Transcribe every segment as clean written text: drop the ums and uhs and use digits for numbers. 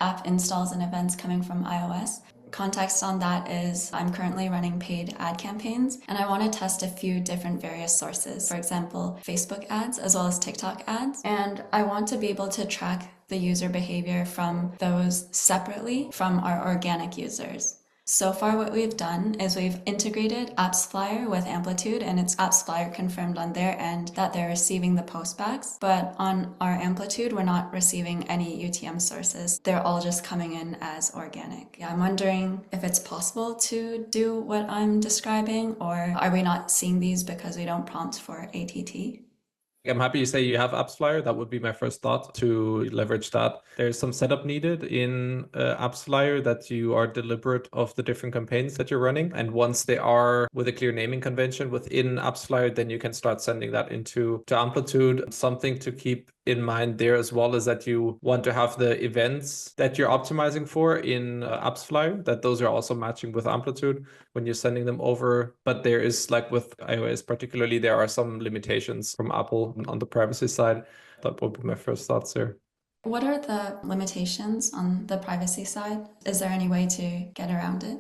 app installs and events coming from iOS. Context on that is I'm currently running paid ad campaigns and I want to test a few different various sources. For example, Facebook ads as well as TikTok ads. And I want to be able to track the user behavior from those separately from our organic users. So far what we've done is we've integrated AppsFlyer with Amplitude, and it's AppsFlyer confirmed on their end that they're receiving the postbacks. But on our Amplitude, we're not receiving any UTM sources. They're all just coming in as organic. Yeah, I'm wondering if it's possible to do what I'm describing, or are we not seeing these because we don't prompt for ATT? I'm happy you say you have AppsFlyer. That would be my first thought to leverage that. There's some setup needed in AppsFlyer that you are deliberate of the different campaigns that you're running. And once they are with a clear naming convention within AppsFlyer, then you can start sending that into Amplitude. Something to keep in mind there as well is that you want to have the events that you're optimizing for in AppsFlyer, that those are also matching with Amplitude when you're sending them over. But there is, like with iOS particularly, there are some limitations from Apple on the privacy side. That would be my first thoughts there. What are the limitations on the privacy side? Is there any way to get around it?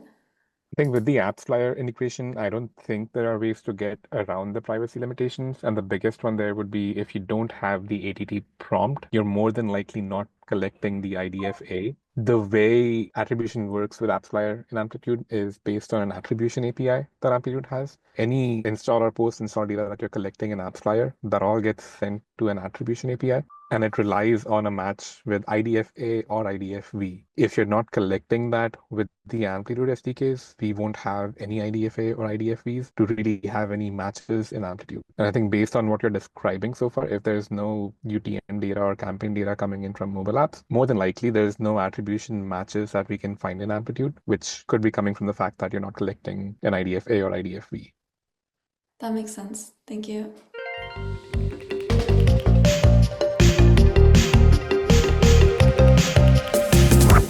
I think with the AppsFlyer integration, I don't think there are ways to get around the privacy limitations. And the biggest one there would be if you don't have the ATT prompt, you're more than likely not collecting the IDFA. The way attribution works with AppsFlyer and Amplitude is based on an attribution API that Amplitude has. Any install or post-install data that you're collecting in AppsFlyer, that all gets sent to an attribution API. And it relies on a match with IDFA or IDFV. If you're not collecting that with the Amplitude SDKs, we won't have any IDFA or IDFVs to really have any matches in Amplitude. And I think based on what you're describing so far, if there's no UTM data or campaign data coming in from mobile apps, more than likely there's no attribution matches that we can find in Amplitude, which could be coming from the fact that you're not collecting an IDFA or IDFV. That makes sense. Thank you.